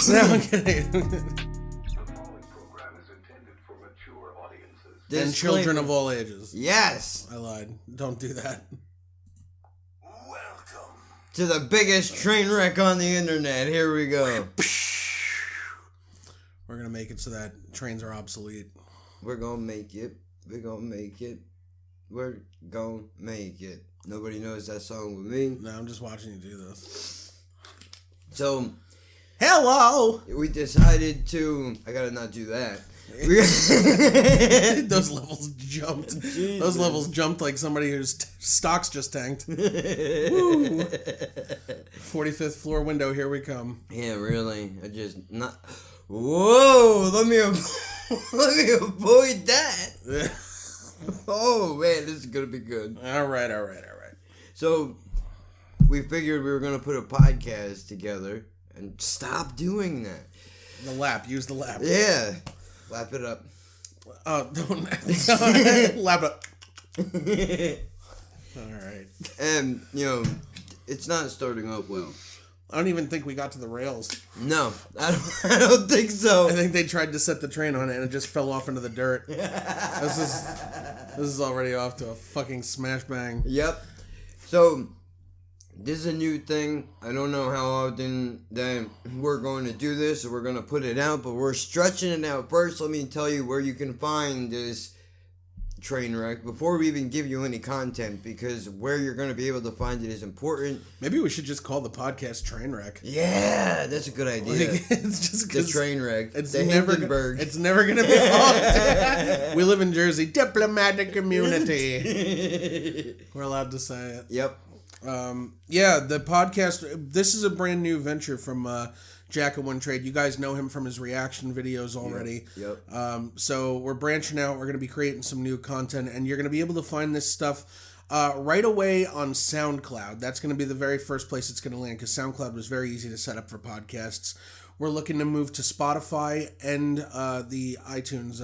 No, I'm kidding. The following program is intended for mature audiences. And children of all ages. Yes. I lied. Don't do that. Welcome To the biggest train wreck on the internet. Here we go. We're going to make it so that trains are obsolete. We're gonna make it. We're gonna make it. We're gonna make it. Nobody knows that song with me. No, I'm just watching you do this. So, Hello! we decided to... I gotta not do that. Those levels jumped. Jesus. Those levels jumped like somebody whose stocks just tanked. Woo! 45th floor window, here we come. Yeah, really. I just not... Whoa! Let me avoid that. Oh, man, this is gonna be good. All right. So, we figured we were gonna put a podcast together and stop doing that. The lap. Use the lap. Yeah. Lap it up. Oh, don't. Lap it up. All right. And, it's not starting off well. I don't even think we got to the rails. No, I don't think so. I think they tried to set the train on it and it just fell off into the dirt. This is already off to a fucking smash bang. Yep. So, this is a new thing. I don't know how often that we're going to do this or we're going to put it out, but we're stretching it out. First, let me tell you where you can find this train wreck before we even give you any content, because where you're going to be able to find it is important. Maybe we should just call the podcast Trainwreck. Yeah, that's a good idea. Like, it's just The train wreck. It's the never Hindenburg. It's never gonna be off. We live in Jersey, diplomatic community. We're allowed to say it. Yep. Yeah, the podcast. This is a brand new venture from Jack of One Trade. You guys know him from his reaction videos already. Yep. So we're branching out. We're going to be creating some new content, and you're going to be able to find this stuff right away on SoundCloud. That's going to be the very first place it's going to land, because SoundCloud was very easy to set up for podcasts. We're looking to move to Spotify and the iTunes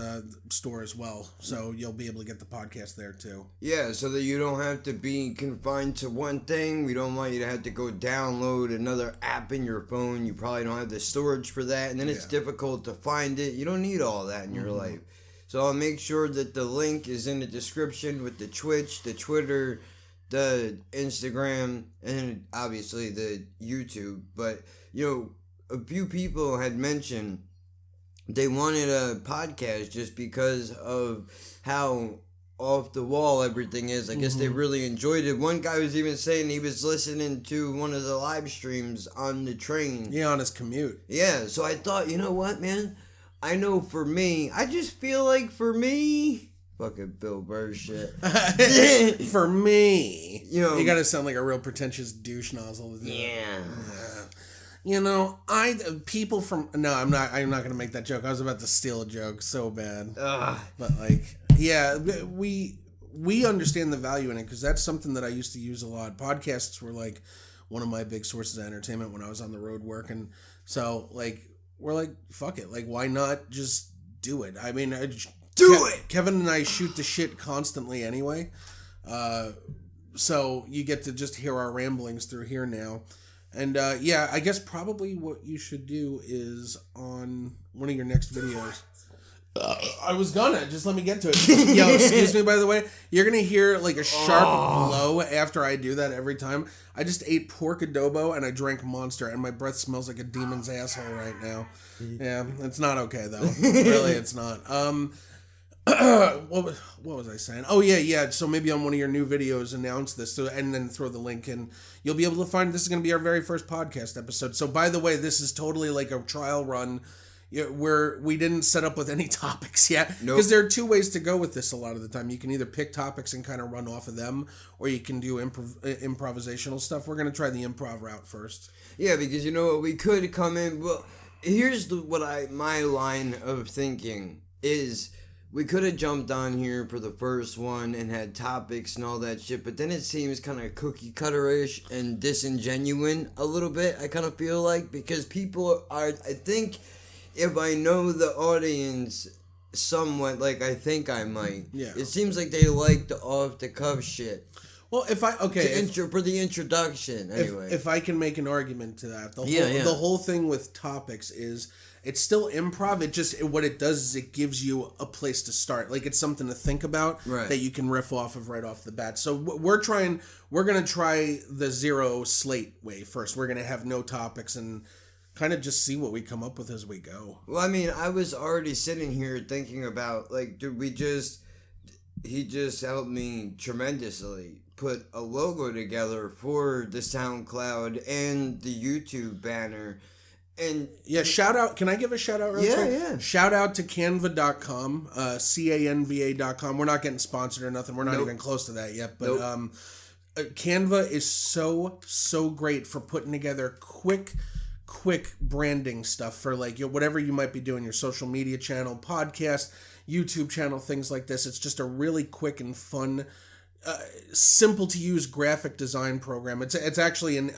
store as well. So you'll be able to get the podcast there too. Yeah, so that you don't have to be confined to one thing. We don't want you to have to go download another app in your phone. You probably don't have the storage for that, and then it's difficult to find it. You don't need all that in your life. So I'll make sure that the link is in the description with the Twitch, the Twitter, the Instagram, and obviously the YouTube. But, a few people had mentioned they wanted a podcast just because of how off the wall everything is. I guess they really enjoyed it. One guy was even saying he was listening to one of the live streams on the train. Yeah, on his commute. Yeah, so I thought, you know what, man? I know for me, I just feel like for me... Fucking Bill Burr shit. For me. You gotta sound like a real pretentious douche nozzle. Yeah. People from... No, I'm not going to make that joke. I was about to steal a joke so bad. Ugh. But, yeah, we understand the value in it, because that's something that I used to use a lot. Podcasts were, one of my big sources of entertainment when I was on the road working. So, we're like, fuck it. Why not just do it? I mean... Do it! Kevin and I shoot the shit constantly anyway. So you get to just hear our ramblings through here now. And, I guess probably what you should do is on one of your next videos. I was gonna. Just let me get to it. Yo, excuse me, by the way. You're gonna hear, a sharp blow after I do that every time. I just ate pork adobo and I drank Monster, and my breath smells like a demon's asshole right now. Yeah, it's not okay, though. Really, it's not. What was I saying? Oh, yeah. So maybe on one of your new videos, announce this, and then throw the link in. You'll be able to find this is going to be our very first podcast episode. So, by the way, this is totally like a trial run where we didn't set up with any topics yet. Because there are two ways to go with this a lot of the time. You can either pick topics and kind of run off of them, or you can do improvisational stuff. We're going to try the improv route first. Yeah, because we could come in. Well, here's my line of thinking is... We could have jumped on here for the first one and had topics and all that shit, but then it seems kind of cookie cutter-ish and disingenuine a little bit, I kind of feel like, because people are, I think, if I know the audience somewhat, like I think I might, it seems like they like the off-the-cuff shit. Well, if I for the introduction anyway. If I can make an argument to that, the whole thing with topics is it's still improv. What it does is it gives you a place to start. Like it's something to think about that you can riff off of right off the bat. So we're gonna try the zero slate way first. We're gonna have no topics and kind of just see what we come up with as we go. Well, I mean, I was already sitting here thinking about like, he just helped me tremendously put a logo together for the SoundCloud and the YouTube banner. And shout out. Can I give a shout out real quick? Yeah. Shout out to canva.com, canva.com. We're not getting sponsored or nothing. We're not even close to that yet. But Canva is so great for putting together quick branding stuff for like whatever you might be doing, your social media channel, podcast, YouTube channel, things like this. It's just a really quick and fun, simple to use graphic design program. It's actually an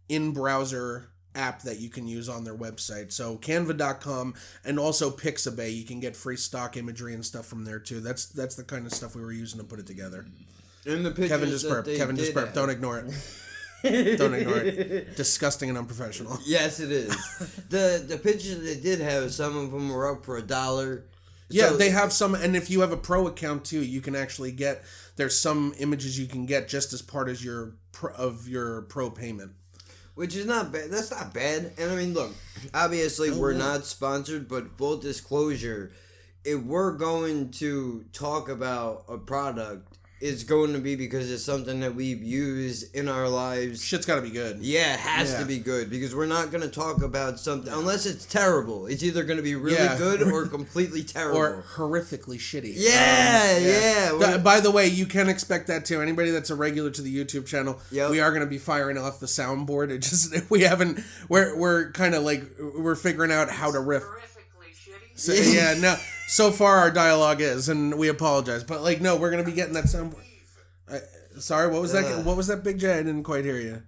in-browser app that you can use on their website. So canva.com and also Pixabay. You can get free stock imagery and stuff from there too. That's the kind of stuff we were using to put it together. And the pictures Kevin just burped. Don't ignore it. Don't ignore it. Disgusting and unprofessional. Yes, it is. The pictures they did have, some of them were up for $1. Yeah, they have some, and if you have a pro account too, you can actually get. There's some images you can get just as part of your pro payment. Which is not bad. That's not bad. And I mean, look, obviously we're not sponsored, but full disclosure, if we're going to talk about a product, it's going to be because it's something that we've used in our lives. Shit's got to be good. Yeah, it has to be good, because we're not going to talk about something unless it's terrible. It's either going to be really good or completely terrible. Or horrifically shitty. Yeah. By the way, you can expect that too. Anybody that's a regular to the YouTube channel, we are going to be firing off the soundboard. It just, we're kind of like, we're figuring out how to riff. So, so far our dialogue is, and we apologize, but like, no, we're gonna be getting that soundboard. Sorry, what was that? What was that, Big J? I didn't quite hear you.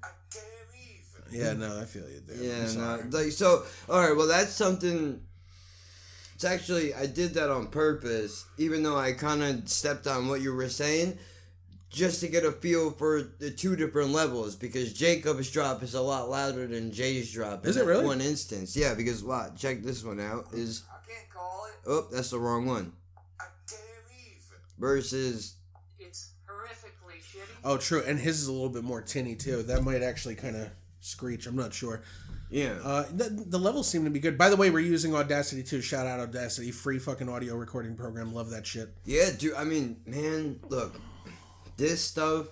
Yeah, no, I feel you there. Yeah, no, like, so, all right, well, that's something. It's actually, I did that on purpose, even though I kind of stepped on what you were saying, just to get a feel for the two different levels, because Jacob's drop is a lot louder than Jay's drop. Is it really? One instance, yeah, because check this one out. Is can't call it. Oh, that's the wrong one. I can't even. Versus. It's horrifically shitty. Oh, true. And his is a little bit more tinny, too. That might actually kind of screech. I'm not sure. Yeah. The levels seem to be good. By the way, we're using Audacity, too. Shout out Audacity. Free fucking audio recording program. Love that shit. Yeah, dude. I mean, man, look. This stuff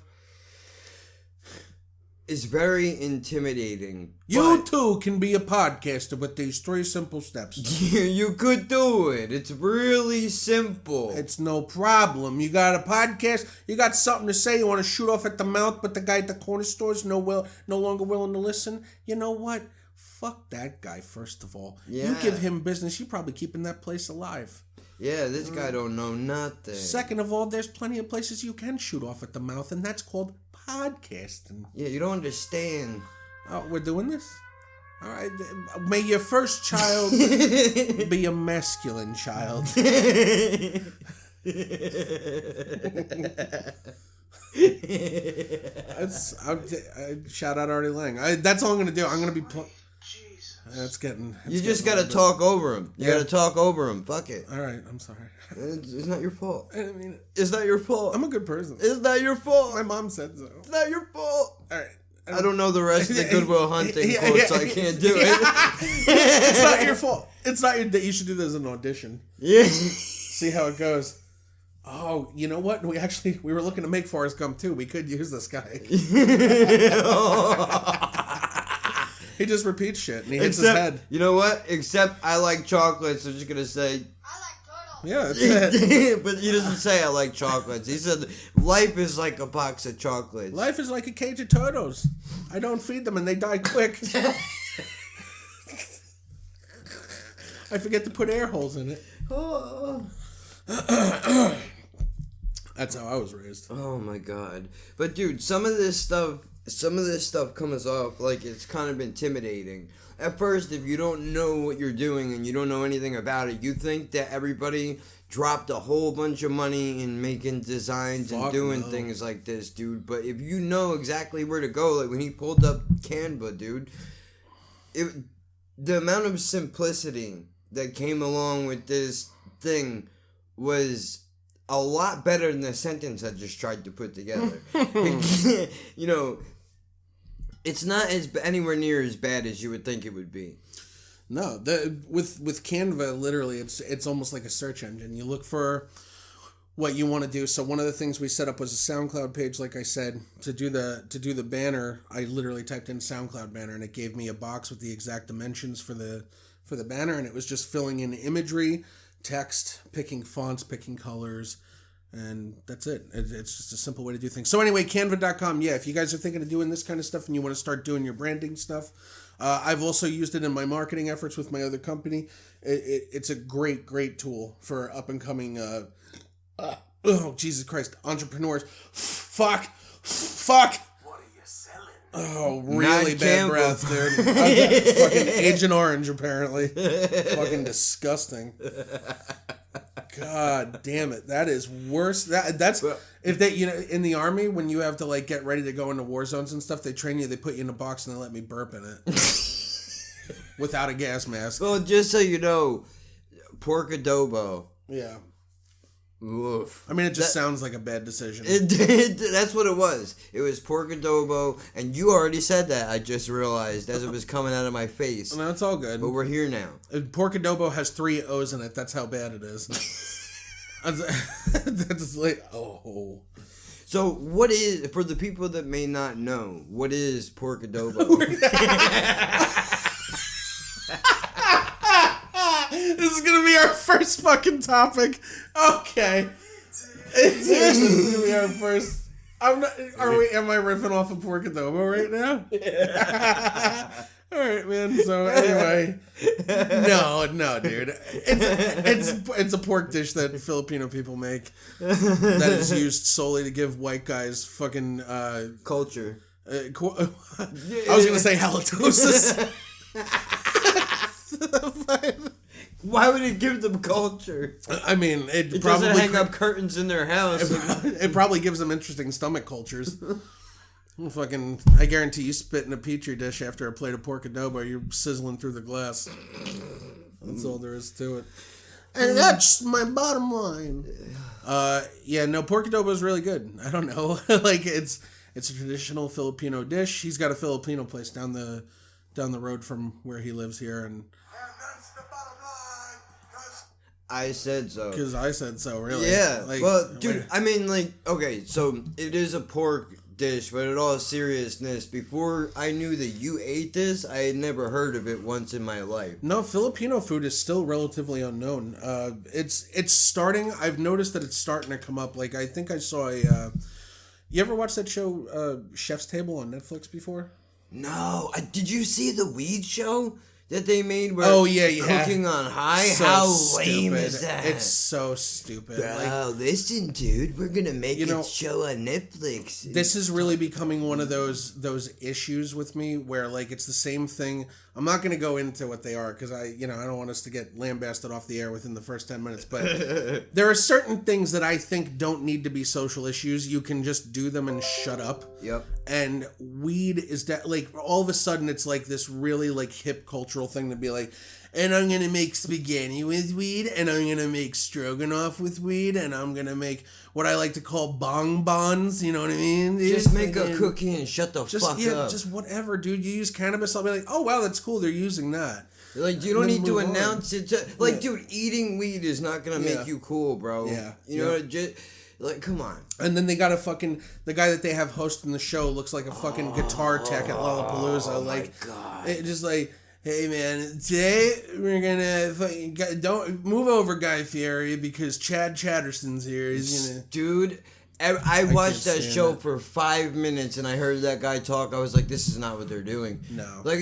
is very intimidating. You too can be a podcaster with these 3 simple steps. You could do it. It's really simple. It's no problem. You got a podcast, you got something to say, you want to shoot off at the mouth, but the guy at the corner store is no longer willing to listen. You know what? Fuck that guy, first of all. Yeah. You give him business, you're probably keeping that place alive. Yeah, this guy don't know nothing. Second of all, there's plenty of places you can shoot off at the mouth, and that's called podcasting. Yeah, you don't understand. Oh, we're doing this? All right. May your first child be a masculine child. Shout out Artie Lang. That's all I'm going to do. I'm going to be... That's you just got to talk over him. You got to talk over him. Fuck it. All right. I'm sorry. It's not your fault. I mean, it's not your fault. I'm a good person. It's not your fault. My mom said so. It's not your fault. All right. I don't know the rest of the Goodwill Hunting quotes, so I can't do it. It's not your fault. It's not your... You should do this as an audition. Yeah. See how it goes. Oh, you know what? We were looking to make Forrest Gump too. We could use this guy. He just repeats shit and he hits his head. You know what? Except I like chocolates. I'm just gonna say. I like turtles. Yeah, that's it. But he doesn't say I like chocolates. He said life is like a box of chocolates. Life is like a cage of turtles. I don't feed them and they die quick. I forget to put air holes in it. That's how I was raised. Oh my god. But dude, some of this stuff comes off like it's kind of intimidating. At first, if you don't know what you're doing and you don't know anything about it, you think that everybody dropped a whole bunch of money in making designs and Fuck doing no. things like this, dude. But if you know exactly where to go, like when he pulled up Canva, dude, the amount of simplicity that came along with this thing was a lot better than the sentence I just tried to put together. You know, it's not anywhere near as bad as you would think it would be. No, with Canva, literally, it's almost like a search engine. You look for what you want to do. So one of the things we set up was a SoundCloud page, like I said, to do the banner. I literally typed in SoundCloud banner, and it gave me a box with the exact dimensions for the banner, and it was just filling in imagery, text, picking fonts, picking colors, and that's it. It's just a simple way to do things. So anyway, Canva.com, yeah, if you guys are thinking of doing this kind of stuff and you want to start doing your branding stuff, I've also used it in my marketing efforts with my other company. It's a great tool for up-and-coming, oh, Jesus Christ, entrepreneurs. Fuck. What are you selling? Oh, really Not bad Canva. breath, dude. Fucking Agent Orange, apparently. Fucking disgusting. God damn it. That is worse. That's if they, in the army, when you have to like get ready to go into war zones and stuff, they train you, they put you in a box and they let me burp in it. Without a gas mask. Well, just so you know, pork adobo. Yeah. Oof. I mean, it just sounds like a bad decision. That's what it was. It was pork adobo, and you already said that. I just realized as it was coming out of my face. No, it's all good. But we're here now. Pork adobo has 3 O's in it. That's how bad it is. That's like, oh. So, what is, for the people that may not know, what is pork adobo? This is gonna be our first fucking topic. Okay. This is gonna be our first. Am I riffing off of pork adobo right now? All right, man. So anyway, no, dude. It's a pork dish that Filipino people make that is used solely to give white guys fucking Culture. I was gonna say halitosis. Why would it give them culture? I mean, It probably doesn't hang up curtains in their house. It probably gives them interesting stomach cultures. Fucking, I guarantee you spit in a petri dish after a plate of pork adobo, you're sizzling through the glass. That's all there is to it. And that's my bottom line. Yeah, no, pork adobo is really good. I don't know, like it's a traditional Filipino dish. He's got a Filipino place down the road from where he lives here, and that's the bottom line. I said so. because I said so, really. Yeah. Like, well, dude, I mean, like, okay, so it is a pork dish, but in all seriousness, before I knew that you ate this, I had never heard of it once in my life. No, Filipino food is still relatively unknown. It's starting. I've noticed that it's starting to come up. Like, I think I saw a. You ever watch that show, Chef's Table on Netflix before? No, did you see the weed show that they made? Where Oh, yeah. Cooking on High. So How stupid. lame is that? It's so stupid. Bro, listen, dude, we're gonna make know, a show on Netflix. This is really becoming one of those issues with me where like it's the same thing. I'm not going to go into what they are because I don't want us to get lambasted off the air within the first 10 minutes. But there are certain things that I think don't need to be social issues. You can just do them and shut up. Yep. And weed is like all of a sudden it's like this really like hip cultural thing to be like, and I'm going to make spaghetti with weed, and I'm going to make stroganoff with weed, and I'm going to make what I like to call bonbons, you know what I mean? Just make a cookie and shut the fuck up. Just whatever, dude. You use cannabis, I'll be like, oh, wow, that's cool. They're using that. Like, you don't And then need to move on. announce it. Dude, eating weed is not gonna Yeah. make you cool, bro. Yeah. You know, just like, come on. And then they got the guy that they have hosting the show looks like a fucking guitar tech at Lollapalooza. Oh like, my God. It just like, hey man, today we're gonna fucking don't move over Guy Fieri because Chad Chatterson's here. He's gonna. Dude, I watched that stand show it. for 5 minutes and I heard that guy talk. I was like, this is not what they're doing. No. Like,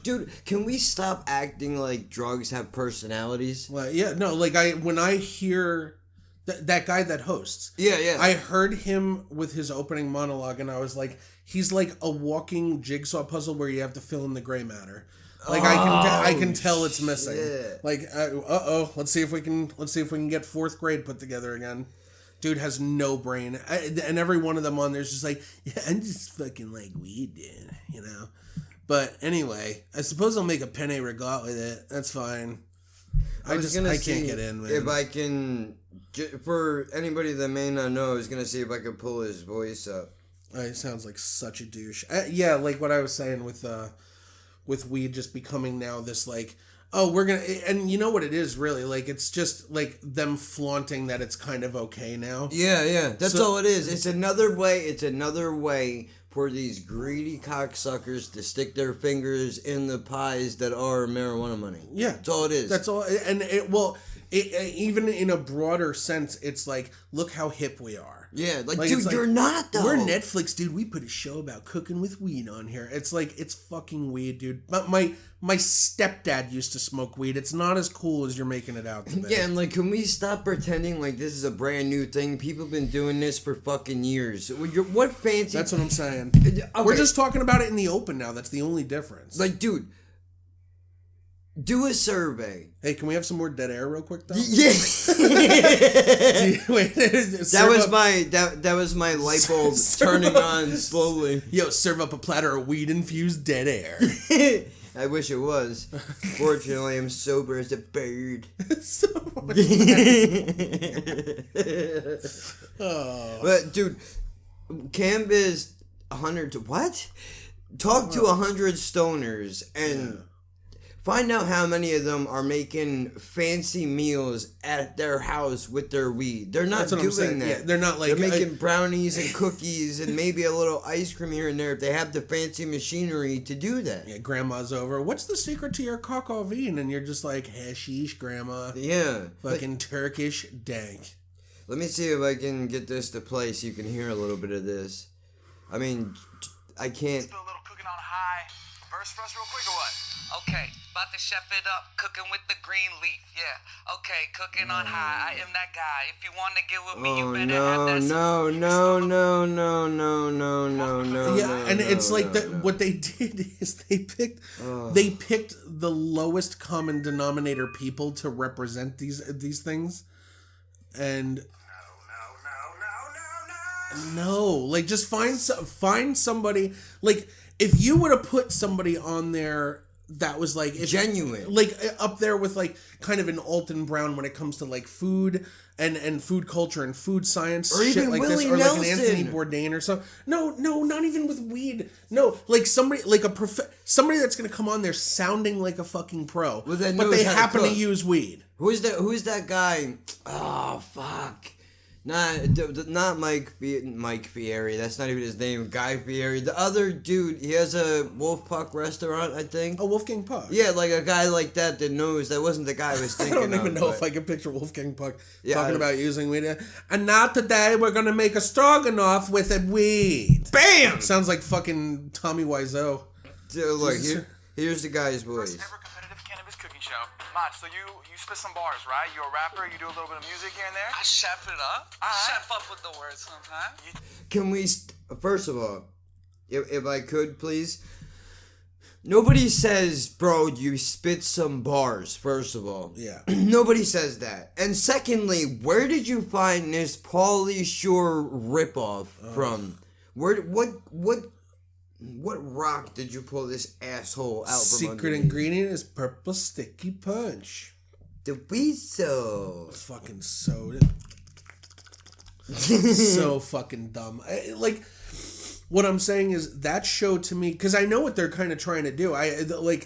dude, can we stop acting like drugs have personalities? Well, yeah, no, like when I hear that guy that hosts. Yeah. I heard him with his opening monologue, and I was like, he's like a walking jigsaw puzzle where you have to fill in the gray matter. Like I can tell it's missing. shit. Like let's see if we can get fourth grade put together again. Dude has no brain, and every one of them on there's just like, yeah, I'm just fucking like weed, dude, you know. But anyway, I suppose I'll make a penne regat with it. That's fine. I can't get in, man. If I can, for anybody that may not know, I was gonna see if I could pull his voice up. He sounds like such a douche. Yeah, like what I was saying with weed just becoming now this like, oh, we're gonna, and you know what it is really, like it's just like them flaunting that it's kind of okay now. Yeah, that's all it is. It's another way for these greedy cocksuckers to stick their fingers in the pies that are marijuana money. Yeah, that's all it is. That's all, and even in a broader sense, it's like, look how hip we are. Yeah, like dude, you're not though. We're Netflix, dude. We put a show about cooking with weed on here. It's like, it's fucking weed, dude. But my stepdad used to smoke weed. It's not as cool as you're making it out to be. Yeah, and like, can we stop pretending like this is a brand new thing? People have been doing this for fucking years. What fancy? That's what I'm saying. Okay. We're just talking about it in the open now. That's the only difference. Like, dude, do a survey. Hey, can we have some more dead air real quick though? Yeah. Wait, that was my light bulb turning on slowly. Yo, serve up a platter of weed infused dead air. I wish it was. Fortunately, I'm sober as a bird. Oh. But dude, Canvas 100 what? Talk to 100 stoners and find out how many of them are making fancy meals at their house with their weed. They're not doing that. Yeah, they're not like... They're making brownies and cookies and maybe a little ice cream here and there if they have the fancy machinery to do that. Yeah, grandma's over. What's the secret to your cockavine? And you're just like, hashish, grandma. Yeah. Fucking Turkish dank. Let me see if I can get this to play so you can hear a little bit of this. I mean, I can't... Still a little cooking on high. Verse for us real quick or what? Okay, about to chef it up, cooking with the green leaf, yeah. Okay, cooking on high, I am that guy. If you want to get with me, you better have that... No. Yeah, and it's like what they did is they picked the lowest common denominator people to represent these things, and no, like just find somebody, like if you would have put somebody on there that was like genuine, like up there with like kind of an Alton Brown when it comes to like food and food culture and food science, or shit even like Willie this, or Nelson. like an Anthony Bourdain or something. No, not even with weed. No, like somebody like somebody that's gonna come on there sounding like a fucking pro, but they happen to use weed. Who's that guy? Oh fuck. Not Mike Fieri. That's not even his name. Guy Fieri. The other dude, he has a Wolf Puck restaurant, I think. Oh, Wolfgang Puck. Yeah, like a guy like that knows. That wasn't the guy I was thinking I don't even know if I can picture Wolfgang Puck talking about using weed. And now today we're gonna make a stroganoff with a weed. Bam! Sounds like fucking Tommy Wiseau. Dude, look, here's the guy's voice. First ever competitive cannabis cooking show. Mach, so you spit some bars, right? You're a rapper, you do a little bit of music here and there? I chef it up. Chef up with the words sometimes. Can we, first of all, if I could, please, nobody says, bro, you spit some bars, first of all. Yeah. Nobody says that. And secondly, where did you find this Pauly Shore ripoff from? What rock did you pull this asshole out from? Secret ingredient is purple sticky punch. The weasel. Fucking soda. So fucking dumb. Like, what I'm saying is that show to me, because I know what they're kind of trying to do. What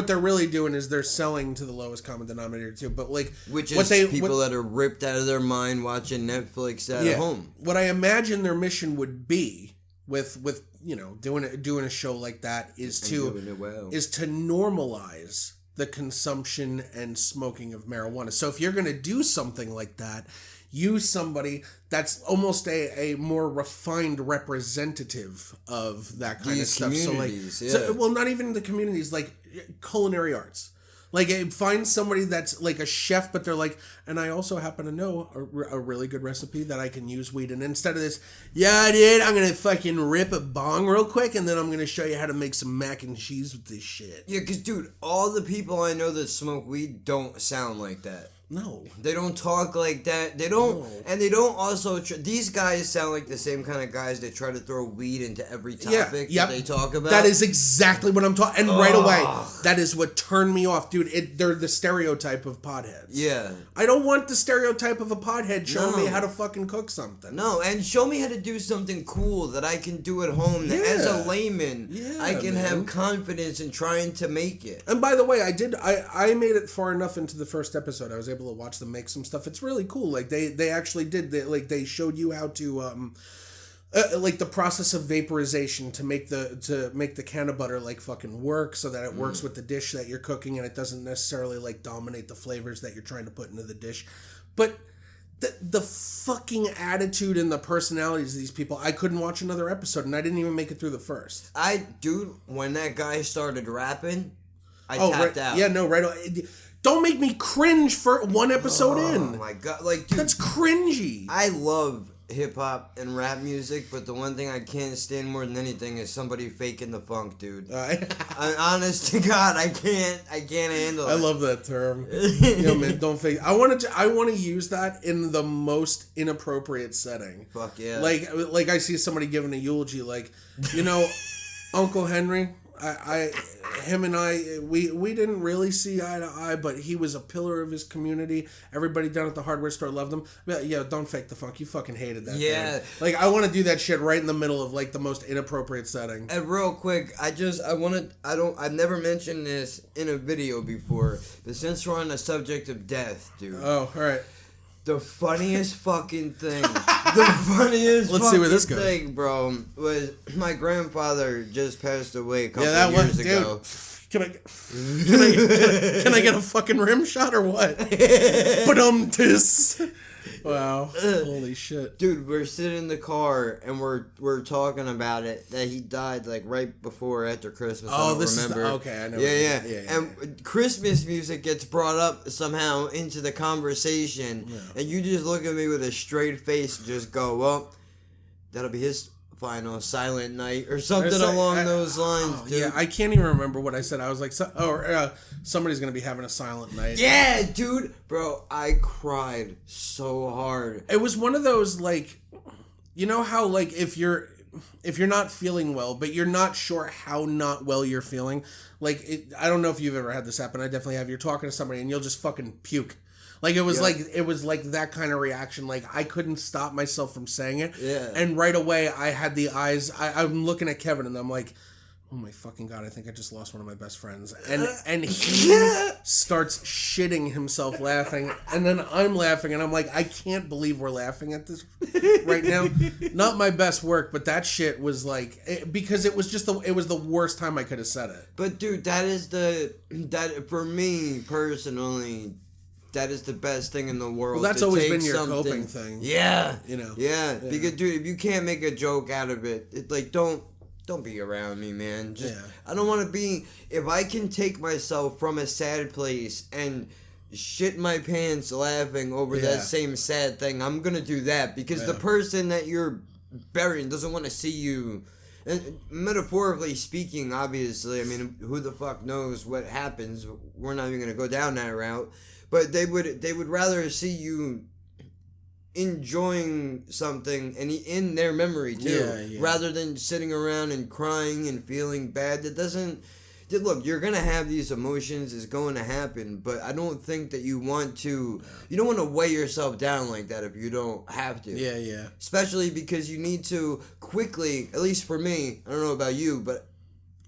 they're really doing is they're selling to the lowest common denominator too. But like, which is people that are ripped out of their mind watching Netflix at home. What I imagine their mission would be with doing a show like that is to normalize the consumption and smoking of marijuana. So if you're going to do something like that, use somebody that's almost a more refined representative of that kind of stuff. So like, not even the communities, like culinary arts. Like, find somebody that's like a chef, but they're like, and I also happen to know a really good recipe that I can use weed in. Instead of this, yeah, dude, I'm going to fucking rip a bong real quick, and then I'm going to show you how to make some mac and cheese with this shit. Yeah, because, dude, all the people I know that smoke weed don't sound like that. No. They don't talk like that. They don't, No. and they don't also, these guys sound like the same kind of guys that try to throw weed into every topic that they talk about. That is exactly what I'm talking, and right away, that is what turned me off, dude. They're the stereotype of potheads. Yeah. I don't want the stereotype of a pothead showing No. me how to fucking cook something. No, and show me how to do something cool that I can do at home. That as a Yeah. layman, Yeah, I can man. have confidence in trying to make it. And by the way, I made it far enough into the first episode. I was able to watch them make some stuff. It's really cool. Like they actually did. They showed you how to like the process of vaporization to make the can of butter like fucking work, so that it works with the dish that you're cooking, and it doesn't necessarily like dominate the flavors that you're trying to put into the dish. But the fucking attitude and the personalities of these people, I couldn't watch another episode, and I didn't even make it through the first. Dude, when that guy started rapping, I Oh, tapped right, out. yeah, no, right. Don't make me cringe for one episode in. Oh my god, like, dude, That's cringy. I love hip hop and rap music, but the one thing I can't stand more than anything is somebody faking the funk, dude. Honest to God, I can't handle it. I love that term. Yo, man, don't fake. I want to use that in the most inappropriate setting. Fuck yeah. Like I see somebody giving a eulogy, like, you know, Uncle Henry. Him and I, we didn't really see eye to eye, but he was a pillar of his community. Everybody down at the hardware store loved him. Yeah, don't fake the funk. You fucking hated that. Yeah. thing. Like, I want to do that shit right in the middle of like the most inappropriate setting. And real quick, I've never mentioned this in a video before, but since we're on the subject of death, dude. Oh, all right. The funniest fucking thing. Let's see where this goes. thing, bro, was my grandfather just passed away a couple that years one, ago. Dude. Can I get a fucking rim shot or what? Ba-dum-tis. Wow. Holy shit. Dude, we're sitting in the car and we're talking about it, that he died like right before or after Christmas. Oh, I don't this remember. is okay. I know. Yeah. And Christmas music gets brought up somehow into the conversation, and you just look at me with a straight face and just go, "Well, that'll be his final silent night," or something along those lines, dude. Yeah, I can't even remember what I said. I was like, somebody's gonna be having a silent night. Yeah, dude, bro, I cried so hard. It was one of those, like, you know how, like, if you're not feeling well, but you're not sure how not well you're feeling. Like, I don't know if you've ever had this happen. I definitely have. You're talking to somebody and you'll just fucking puke. Like, it was like that kind of reaction. Like, I couldn't stop myself from saying it. Yeah. And right away, I had the eyes. I'm looking at Kevin and I'm like, oh my fucking God, I think I just lost one of my best friends. And he starts shitting himself laughing. And then I'm laughing and I'm like, I can't believe we're laughing at this right now. Not my best work, but that shit was like, because it was just it was the worst time I could have said it. But dude, that for me personally, that is the best thing in the world. Well, that's always been your coping thing. Yeah. You know. Yeah. Because dude, if you can't make a joke out of it, like don't be around me, man. I don't want to be. If I can take myself from a sad place and shit my pants laughing over that same sad thing, I'm gonna do that, because the person that you're burying doesn't want to see you. And metaphorically speaking, obviously, I mean, who the fuck knows what happens? We're not even gonna go down that route. But they would rather see you enjoying something and in their memory too, rather than sitting around and crying and feeling bad. That doesn't. Look, you're gonna have these emotions. It's going to happen, but I don't think that you want to. You don't want to weigh yourself down like that if you don't have to. Yeah. Especially because you need to quickly. At least for me, I don't know about you, but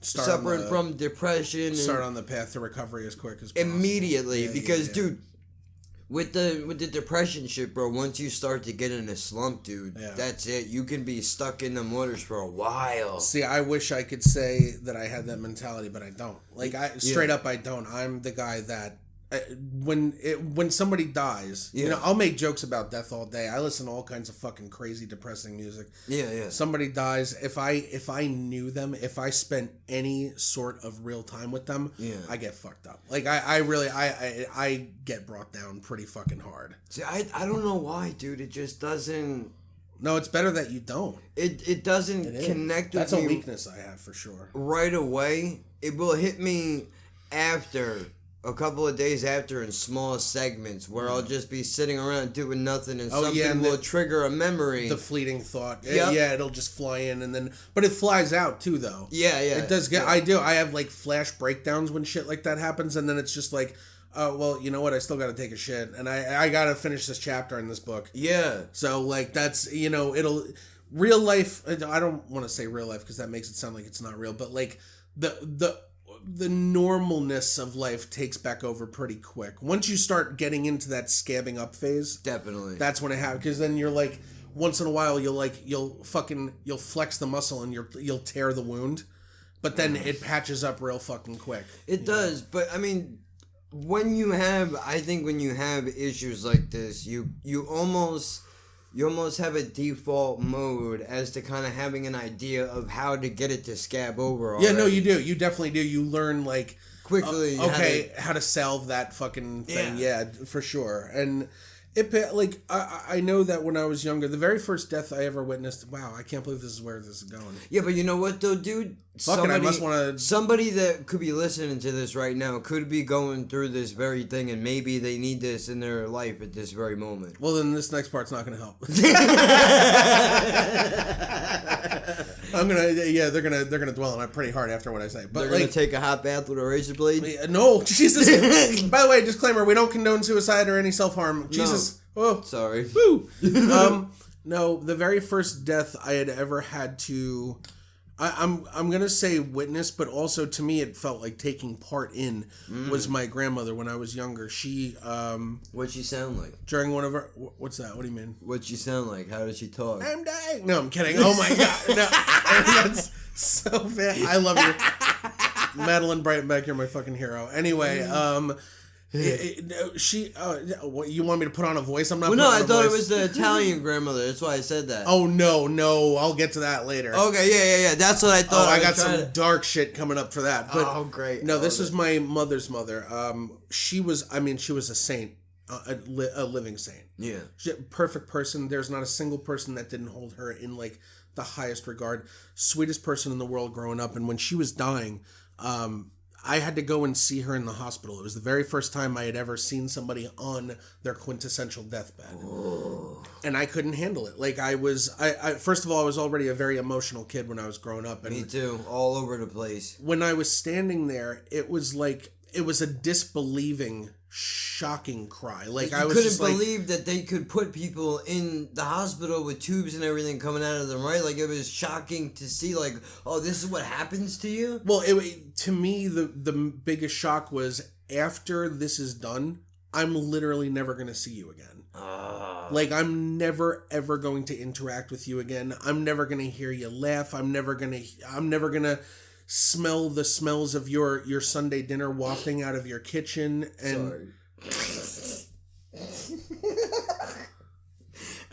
suffering from depression. Start on the path to recovery as quick as possible. Immediately, because dude, with the depression shit, bro, once you start to get in a slump, dude, that's it. You can be stuck in the waters for a while. See, I wish I could say that I had that mentality, but I don't. Like, straight up, I don't. I'm the guy that when somebody dies, Yeah. you know, I'll make jokes about death all day. I listen to all kinds of fucking crazy, depressing music. Yeah. Somebody dies. If I knew them, if I spent any sort of real time with them, I get fucked up. Like I really get brought down pretty fucking hard. See, I don't know why, dude. It just doesn't. No, it's better that you don't. It doesn't connect with That's me a weakness I have for sure. right away. It will hit me after. A couple of days after in small segments where I'll just be sitting around doing nothing and something will trigger a memory. The fleeting thought. Yep. Yeah, it'll just fly in and then... But it flies out too, though. Yeah. It does get... Yeah. I have, like, flash breakdowns when shit like that happens and then it's just like, oh, well, you know what? I still got to take a shit and I got to finish this chapter in this book. Yeah. So, like, that's, you know, it'll... Real life... I don't want to say real life because that makes it sound like it's not real, but, like, the normalness of life takes back over pretty quick. Once you start getting into that scabbing up phase, definitely, that's when it happens. Because then you're like, once in a while, you'll flex the muscle and you'll tear the wound, but then it patches up real fucking quick. It does, but I mean, when you have issues like this, you almost have a default mode as to kind of having an idea of how to get it to scab over. Yeah, no, you do. You definitely do. You learn, like, quickly how to salve that fucking thing. Yeah, for sure. And it, like, I know that when I was younger, the very first death I ever witnessed, wow, I can't believe this is where this is going. Yeah, but you know what, though, dude? I must want to... Somebody that could be listening to this right now could be going through this very thing, and maybe they need this in their life at this very moment. Well, then this next part's not going to help. They're gonna dwell on it pretty hard after what I say. But they're gonna take a hot bath with a razor blade. No, Jesus. By the way, disclaimer: we don't condone suicide or any self-harm. Jesus. No. Oh, sorry. Woo. No, the very first death I had ever had to. I'm gonna say witness, but also to me it felt like taking part in was my grandmother when I was younger. She What'd she sound like? During one of her... What's that? What do you mean? What'd she sound like? How did she talk? I'm dying. No, I'm kidding. Oh my god. No. That's so bad. I love you. Madeline Breitenbeck, you're my fucking hero. Anyway, she... you want me to put on a voice? I'm not. Well, no, I thought it was the Italian grandmother. That's why I said that. Oh no! I'll get to that later. Okay, yeah. That's what I thought. I got some dark shit coming up for that. But, great. No, this was my mother's mother. She was a saint, a living saint. Yeah, She's a perfect person. There's not a single person that didn't hold her in like the highest regard. Sweetest person in the world growing up, and when she was dying, I had to go and see her in the hospital. It was the very first time I had ever seen somebody on their quintessential deathbed. Oh. And I couldn't handle it. Like I first of all, I was already a very emotional kid when I was growing up. And me too. All over the place. When I was standing there, it was a disbelieving, shocking cry. Like I was couldn't just believe that they could put people in the hospital with tubes and everything coming out of them, right? Like it was shocking to see, like, oh, this is what happens to you? Well, to me, the biggest shock was after this is done, I'm literally never going to see you again. Like, I'm never, ever going to interact with you again. I'm never going to hear you laugh. I'm never going to smell the smells of your Sunday dinner wafting out of your kitchen. And sorry.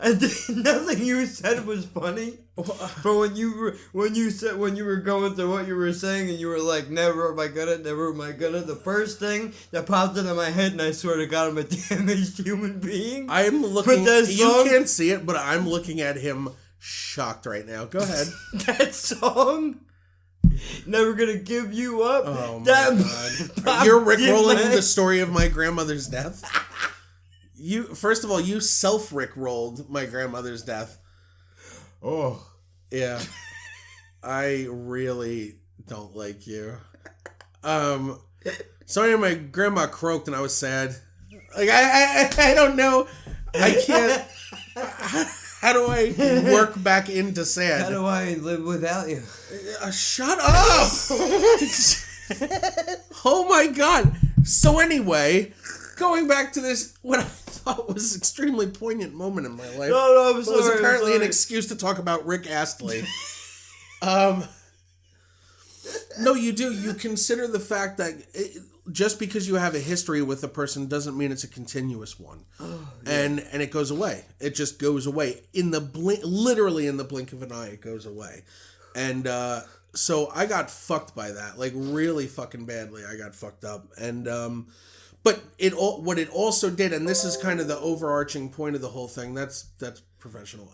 And nothing you said was funny. But when you were going through what you were saying and you were like, never am I gonna, the first thing that popped into my head, and I swear to God, I'm a damaged human being. I'm looking. You can't see it, but I'm looking at him shocked right now. Go ahead. That song. Never gonna give you up. Oh my God! You're rickrolling the story of my grandmother's death. First of all, you self-rickrolled my grandmother's death. Oh yeah, I really don't like you. So anyway, my grandma croaked and I was sad. Like I don't know. I can't. How do I work back into sad? How do I live without you? Shut up! Oh my God. So anyway, going back to this, what I thought was an extremely poignant moment in my life. No, I'm sorry. It was apparently an excuse to talk about Rick Astley. No, you do. You consider the fact that just because you have a history with a person doesn't mean it's a continuous one. And it goes away. It just goes away in the literally in the blink of an eye. It goes away. And so I got fucked by that, like really fucking badly. I got fucked up. And but what it also did, and this is kind of the overarching point of the whole thing. That's professional.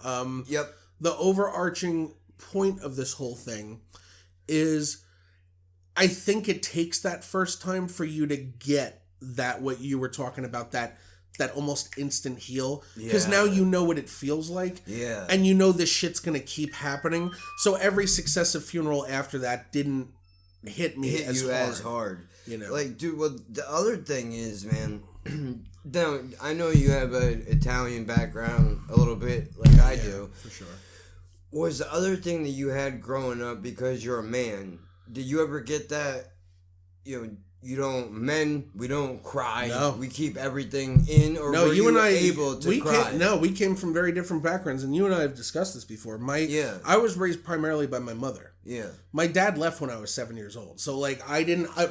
Yep. The overarching point of this whole thing is, I think it takes that first time for you to get that, what you were talking about, that almost instant heal. Because now you know what it feels like. Yeah. And you know this shit's going to keep happening. So every successive funeral after that didn't hit me as hard. You know? Like, dude, well, the other thing is, man, now, I know you have an Italian background a little bit, like I do. For sure. Was the other thing that you had growing up, because you're a man, did you ever get that, we don't cry. No. We keep everything in, or no, were you able to cry? We came from very different backgrounds, and you and I have discussed this before. I was raised primarily by my mother. Yeah. My dad left when I was 7 years old. So, like,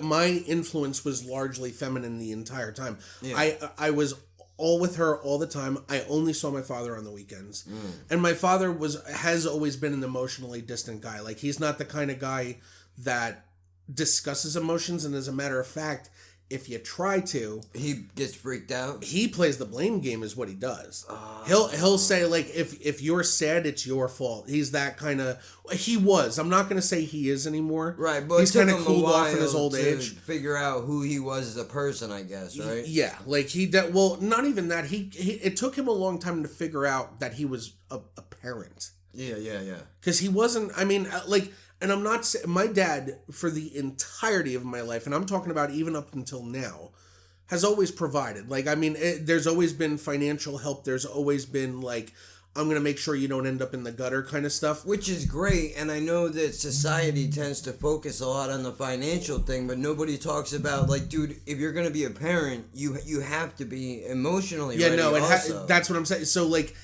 my influence was largely feminine the entire time. Yeah. I was all with her all the time. I only saw my father on the weekends. And my father has always been an emotionally distant guy. Like, he's not the kind of guy that discusses emotions, and as a matter of fact, if you try to, he gets freaked out. He plays the blame game is what he does. He'll say, like, if you're sad, it's your fault. He's that kind of, he was. I'm not going to say he is anymore. Right, but he's kind of cooled off in his old age. Figure out who he was as a person, I guess, right? Yeah, like well, not even that. It took him a long time to figure out that he was a parent. Yeah. Because he wasn't, I mean, like, and I'm not saying, my dad, for the entirety of my life, and I'm talking about even up until now, has always provided. Like, I mean, there's always been financial help. There's always been, like, I'm going to make sure you don't end up in the gutter kind of stuff. Which is great, and I know that society tends to focus a lot on the financial thing, but nobody talks about, like, dude, if you're going to be a parent, you have to be emotionally ready also. That's what I'm saying. So, like,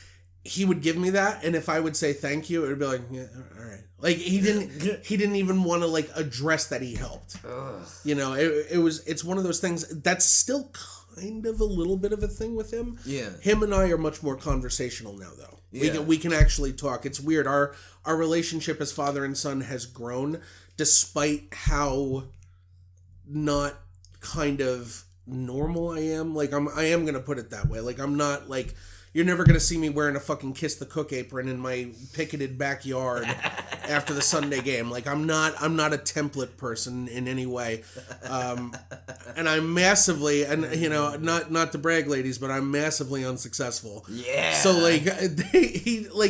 he would give me that, and if I would say thank you, it would be like, yeah, all right. Like, he didn't even want to, like, address that he helped. Ugh. It's one of those things that's still kind of a little bit of a thing with him. Yeah. Him and I are much more conversational now, though. Yeah. We can actually talk. It's weird. Our relationship as father and son has grown, despite how not kind of normal I am. Like, I am gonna put it that way. Like, I'm not, like, you're never going to see me wearing a fucking Kiss the Cook apron in my picketed backyard after the Sunday game. Like, I'm not a template person in any way. And I'm massively, and, not to brag, ladies, but I'm massively unsuccessful. Yeah. So, like,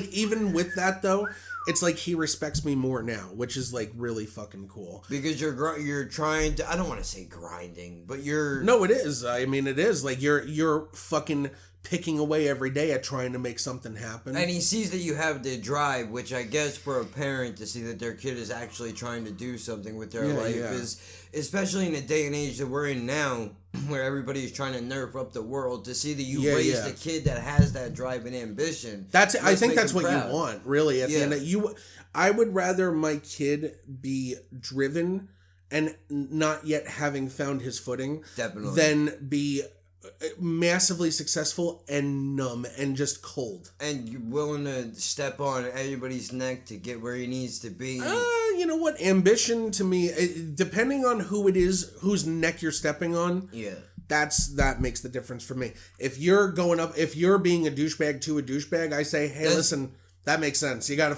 even with that, though, it's like he respects me more now, which is, like, really fucking cool. Because you're trying to, I don't want to say grinding, but you're... No, it is. I mean, it is. Like, you're fucking picking away every day at trying to make something happen. And he sees that you have the drive, which I guess for a parent to see that their kid is actually trying to do something with their life is, especially in the day and age that we're in now, where everybody is trying to nerf up the world, to see that you raised a kid that has that drive and ambition. I think that's what you want, really. At the end of, I would rather my kid be driven and not yet having found his footing, definitely, than be massively successful and numb and just cold. And you're willing to step on everybody's neck to get where he needs to be. You know what? Ambition to me, depending on who it is, whose neck you're stepping on. Yeah. That makes the difference for me. If you're being a douchebag to a douchebag, I say, hey, listen, that makes sense. You gotta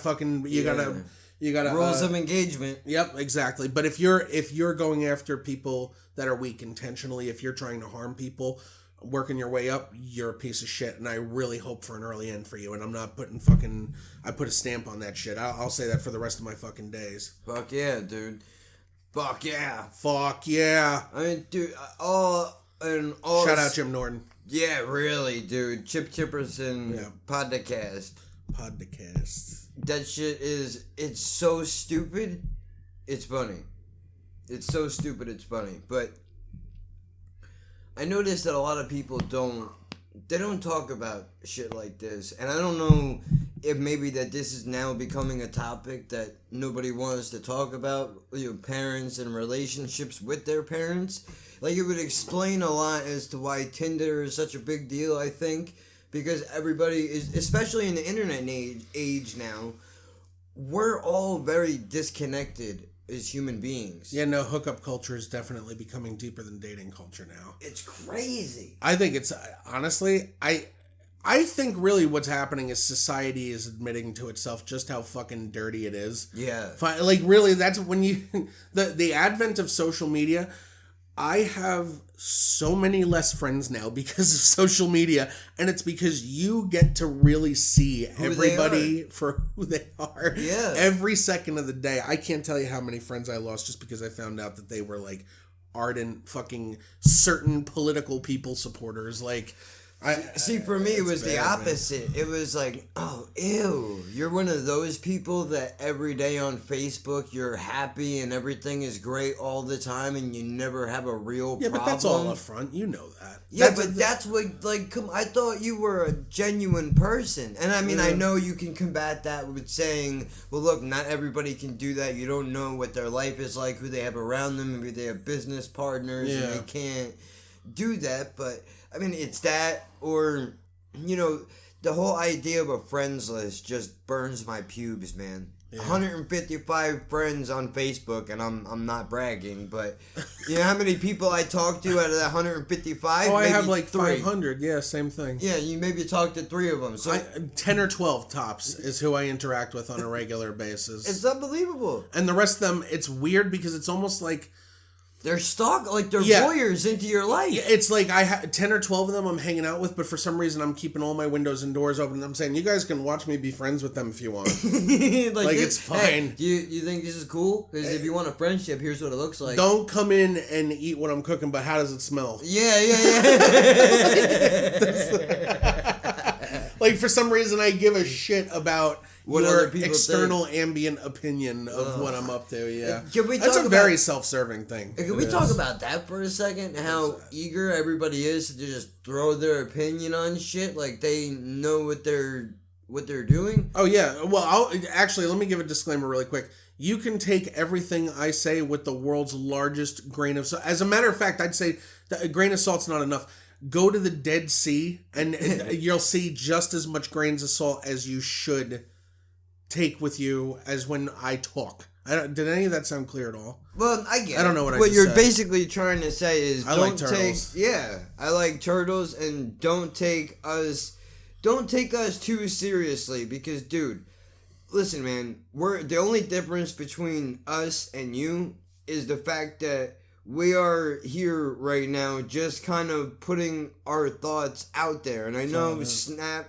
rules of engagement. Yep, exactly. But if you're going after people that are weak intentionally, if you're trying to harm people, working your way up, you're a piece of shit. And I really hope for an early end for you. And I'm not putting I put a stamp on that shit. I'll say that for the rest of my fucking days. Fuck yeah, dude. Fuck yeah. Fuck yeah. I mean, dude, all shout out Jim Norton. Yeah, really, dude. Chip Chipperson podcast. That shit it's so stupid, it's funny. It's so stupid, it's funny. But I noticed that a lot of people don't talk about shit like this. And I don't know if maybe that this is now becoming a topic that nobody wants to talk about, parents and relationships with their parents. Like, it would explain a lot as to why Tinder is such a big deal, I think, because everybody is, especially in the internet age now, we're all very disconnected as human beings. Yeah, no, hookup culture is definitely becoming deeper than dating culture now. It's crazy. I think it's, honestly, I think really what's happening is society is admitting to itself just how fucking dirty it is. Yeah. Like, really, that's when you... The advent of social media... I have so many less friends now because of social media, and it's because you get to really see everybody for who they are. Yeah. Every second of the day. I can't tell you how many friends I lost just because I found out that they were, like, ardent fucking certain political people supporters. Like... See, for me, it was bad, the opposite. Man. It was like, oh, ew. You're one of those people that every day on Facebook you're happy and everything is great all the time and you never have a real problem. Yeah, but that's all up front. You know that. Yeah, that's what, like, come. I thought you were a genuine person. And I mean, I know you can combat that with saying, well, look, not everybody can do that. You don't know what their life is like, who they have around them. Maybe they have business partners and they can't do that. But... I mean, it's that, or, the whole idea of a friends list just burns my pubes, man. Yeah. 155 friends on Facebook, and I'm not bragging, but you know how many people I talk to out of that 155? Oh, I maybe have like 3. 500. Yeah, same thing. Yeah, you maybe talk to 3 of them. So 10 or 12 tops is who I interact with on a regular basis. It's unbelievable. And the rest of them, it's weird because it's almost like... They're voyeurs into your life. Yeah, it's like I have 10 or 12 of them I'm hanging out with, but for some reason I'm keeping all my windows and doors open, and I'm saying, you guys can watch me be friends with them if you want. like it's fine. Hey, do you think this is cool? Because if you want a friendship, here's what it looks like. Don't come in and eat what I'm cooking, but how does it smell? Yeah. Like, for some reason I give a shit about what your other people external think. ambient opinion of what I'm up to, yeah. That's a very self-serving thing. Can we talk about that for a second? How eager everybody is to just throw their opinion on shit, like they know what they're doing? Oh, yeah. Well, let me give a disclaimer really quick. You can take everything I say with the world's largest grain of salt. As a matter of fact, I'd say that a grain of salt's not enough. Go to the Dead Sea, and you'll see just as much grains of salt as you should take with you as when I talk. Did any of that sound clear at all? Well, I get it. I don't know what you're said. Basically trying to say is I like turtles. I like turtles, and don't take us too seriously, because, dude, listen, man, the only difference between us and you is the fact that we are here right now just kind of putting our thoughts out there. And I know Snap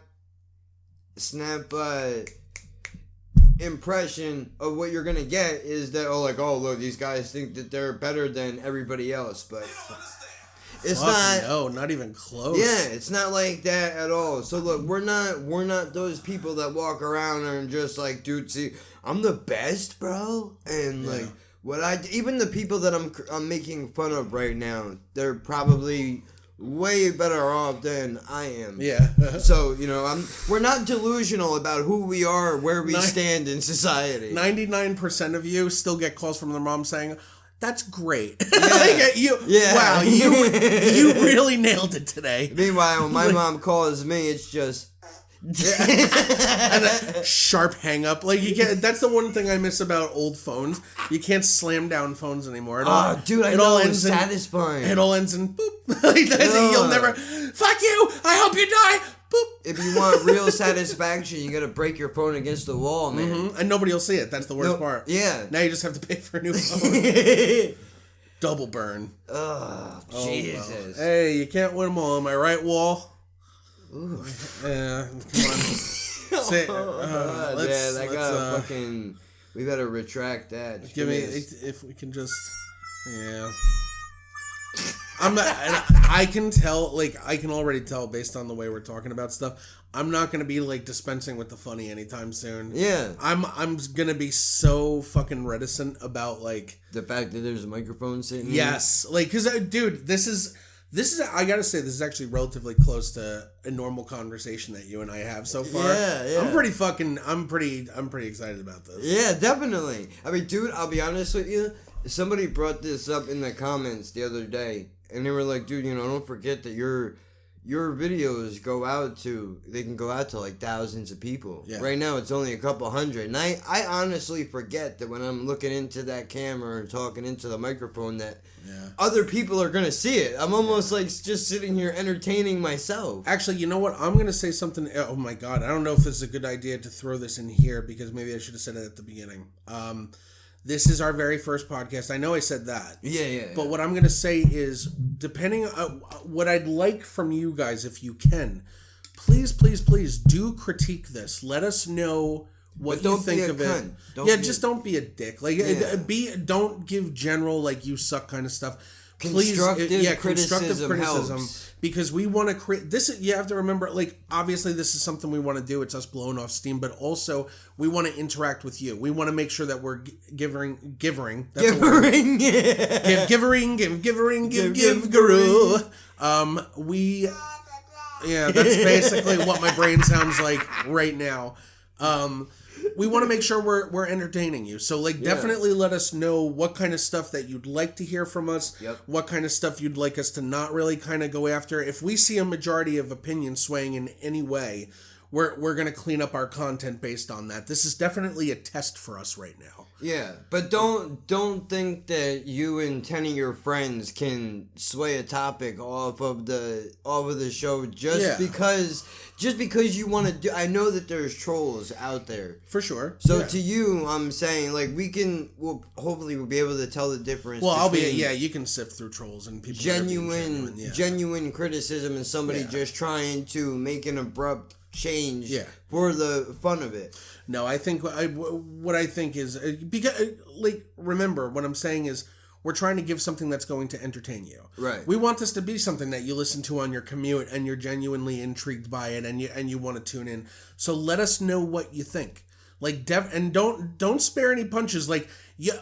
impression of what you're gonna get is that, look, these guys think that they're better than everybody else, but it's not even close. Yeah, it's not like that at all. So look, we're not those people that walk around and just like, dude, see, I'm the best, bro, and like even the people that I'm making fun of right now, they're probably way better off than I am. Yeah. So, we're not delusional about who we are, where we stand in society. 99% of you still get calls from their mom saying, that's great. Yeah. Wow, you really nailed it today. Meanwhile, when my mom calls me, it's just... and a sharp hang up. Like, you can't. That's the one thing I miss about old phones. You can't slam down phones anymore. Dude, I know, it's satisfying. It all ends in boop. Like, you'll never. Fuck you! I hope you die. Boop. If you want real satisfaction, you gotta break your phone against the wall, man. Mm-hmm. And nobody will see it. That's the worst part. Yeah. Now you just have to pay for a new phone. Double burn. Oh, Jesus. Well. Hey, you can't win them all. Am I right, Wall? Ooh. Yeah, come on. We better retract that. If we can just, yeah. I'm not. I can tell. Like, I can already tell based on the way we're talking about stuff. I'm not gonna be like dispensing with the funny anytime soon. Yeah. I'm gonna be so fucking reticent about like the fact that there's a microphone sitting. Yes, like, cause dude, this is This is, I gotta say, this is actually relatively close to a normal conversation that you and I have so far. Yeah. I'm pretty excited about this. Yeah, definitely. I mean, dude, I'll be honest with you. Somebody brought this up in the comments the other day, and they were like, dude, don't forget that your videos they can go out to like thousands of people. Yeah. Right now it's only a couple hundred. And I honestly forget that when I'm looking into that camera and talking into the microphone that other people are going to see it. I'm almost like just sitting here entertaining myself. Actually, you know what? I'm going to say something. Oh my God. I don't know if this is a good idea to throw this in here because maybe I should have said it at the beginning. This is our very first podcast. I know I said that. Yeah. But what I'm going to say is, depending on what I'd like from you guys, if you can, please do critique this. Let us know what you think of it. Don't be a dick. Don't give general like you suck kind of stuff. Constructive criticism helps. Because we want to create this. You have to remember, like, obviously this is something we want to do. It's us blowing off steam, but also we want to interact with you. We want to make sure that we're givering. That's Givering. Give guru. That's basically what my brain sounds like right now. We want to make sure we're entertaining you. So, definitely let us know what kind of stuff that you'd like to hear from us. Yep. What kind of stuff you'd like us to not really kind of go after. If we see a majority of opinion swaying in any way, we're going to clean up our content based on that. This is definitely a test for us right now. Yeah, but don't think that you and 10 of your friends can sway a topic off of the show just because you want to do. I know that there's trolls out there For sure. So to you, I'm saying we'll hopefully be able to tell the difference. Well, you can sift through trolls and people genuine criticism and somebody just trying to make an abrupt change for the fun of it. No, I think what I think is because remember what I'm saying is we're trying to give something that's going to entertain you. Right. We want this to be something that you listen to on your commute and you're genuinely intrigued by it and you want to tune in. So let us know what you think. And don't spare any punches.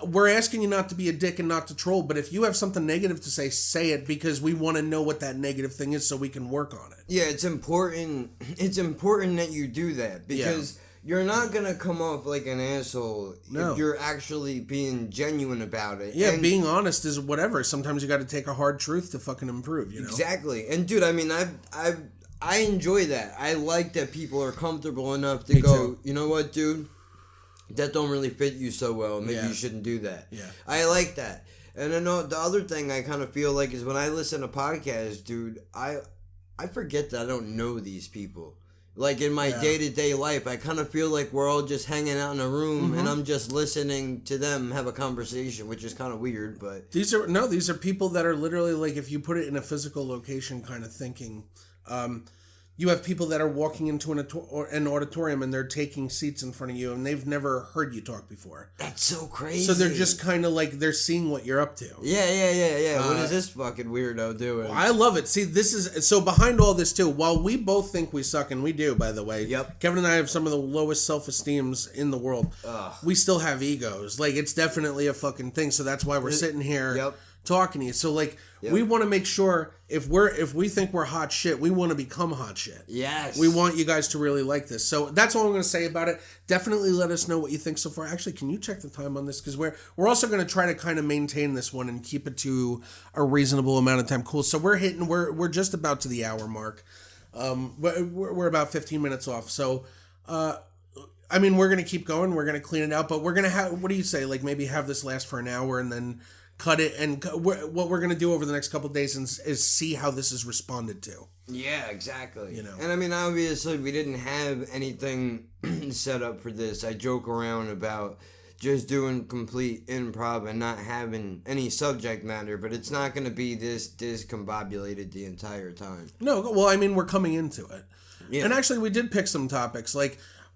We're asking you not to be a dick and not to troll, but if you have something negative to say it because we want to know what that negative thing is so we can work on it. Yeah, it's important. It's important that you do that because you're not going to come off like an asshole if you're actually being genuine about it. Yeah, and being honest is whatever. Sometimes you got to take a hard truth to fucking improve, Exactly. And dude, I mean, I enjoy that. I like that people are comfortable enough to go, you know what, dude? That don't really fit you so well. Maybe you shouldn't do that. Yeah. I like that. And I know the other thing I kind of feel like is when I listen to podcasts, dude, I forget that I don't know these people. In my day-to-day life, I kind of feel like we're all just hanging out in a room and I'm just listening to them have a conversation, which is kind of weird, but... These are people that are literally, if you put it in a physical location kind of thinking... You have people that are walking into an auditorium and they're taking seats in front of you and they've never heard you talk before. That's so crazy. So they're just kind of they're seeing what you're up to. Yeah. What is this fucking weirdo doing? Well, I love it. See, this is... So behind all this, too, while we both think we suck, and we do, by the way. Yep. Kevin and I have some of the lowest self-esteems in the world. We still have egos. It's definitely a fucking thing. So that's why we're sitting here talking to you. So, we want to make sure if we think we're hot shit, we want to become hot shit. Yes. We want you guys to really like this. So that's all I'm going to say about it. Definitely let us know what you think so far. Actually, can you check the time on this? Because we're also going to try to kind of maintain this one and keep it to a reasonable amount of time. Cool. So we're just about to the hour mark. We're about 15 minutes off. So, we're going to keep going. We're going to clean it out. But we're going to have, what do you say? Maybe have this last for an hour and then cut it, and what we're going to do over the next couple of days is see how this is responded to. Yeah, exactly. And obviously we didn't have anything set up for this. I joke around about just doing complete improv and not having any subject matter, but it's not going to be this discombobulated the entire time. No, well, we're coming into it. Yeah. And actually we did pick some topics,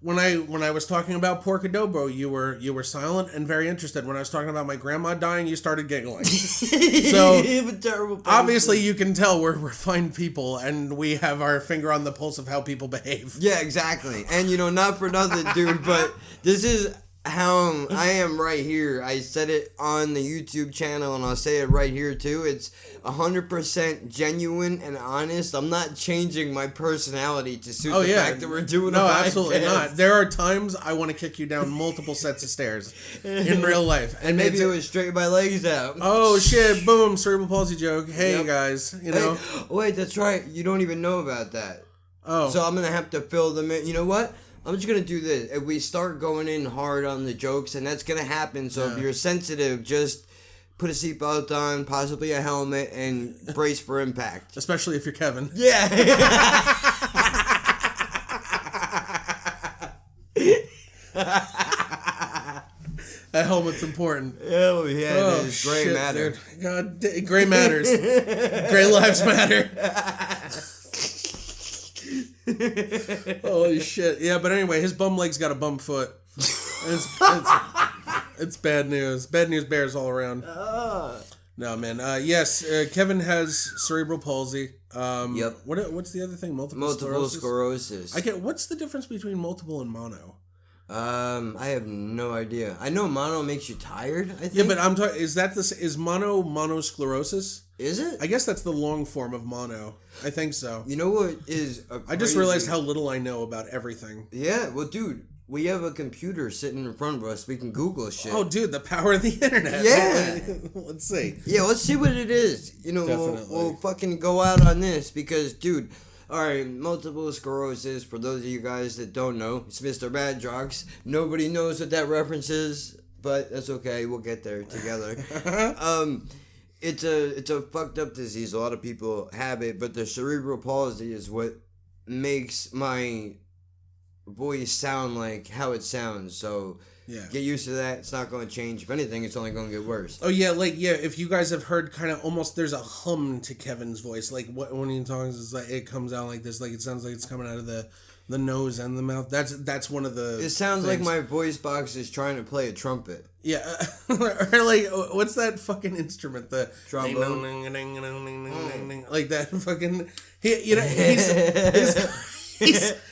when I was talking about pork adobo, you were silent and very interested. When I was talking about my grandma dying, you started giggling. So obviously you can tell we're refined people and we have our finger on the pulse of how people behave. Yeah, exactly. And not for nothing, dude, but this is how I am right here. I said it on the YouTube channel, and I'll say it right here too. It's 100% genuine and honest. I'm not changing my personality to suit the fact that we're doing a podcast. Absolutely not. There are times I want to kick you down multiple sets of stairs in real life. And maybe it was straighten my legs out. Oh shit, boom, cerebral palsy joke. Hey guys, you know. Hey, wait, that's right. You don't even know about that. Oh. So I'm going to have to fill them in. You know what? I'm just going to do this. If we start going in hard on the jokes, and that's going to happen, so if you're sensitive, just put a seatbelt on, possibly a helmet, and brace for impact. Especially if you're Kevin. Yeah. That helmet's important. Oh, yeah, it is. Gray shit, matter. Dude. God, gray matters. Gray lives matter. Holy shit. Yeah, but anyway, his bum leg's got a bum foot. It's bad news. Bad news bears all around. No, man. Yes, Kevin has cerebral palsy. Yep. What's the other thing? Multiple sclerosis. What's the difference between multiple and mono? I have no idea. I know mono makes you tired, I think. Yeah, but I'm talking. Is mono monosclerosis? Is it? I guess that's the long form of mono. I think so. You know what is? I just realized how little I know about everything. Yeah, well, dude, we have a computer sitting in front of us. We can Google shit. Oh, dude, the power of the internet. Yeah. Let's see. Yeah, let's see what it is. You know, we'll fucking go out on this because, dude. All right, multiple sclerosis. For those of you guys that don't know, it's Mr. Bad Jocks. Nobody knows what that reference is, but that's okay. We'll get there together. It's a fucked up disease. A lot of people have it, but the cerebral palsy is what makes my voice sound like how it sounds. So get used to that. It's not going to change. If anything, it's only going to get worse. Oh yeah, if you guys have heard kind of almost there's a hum to Kevin's voice. Like when he talks, it's like it comes out like this. Like it sounds like it's coming out of the nose and the mouth. That's one of the. It sounds things. like my voice box is trying to play a trumpet. Yeah, or like what's that fucking instrument? The trombone. Like that fucking.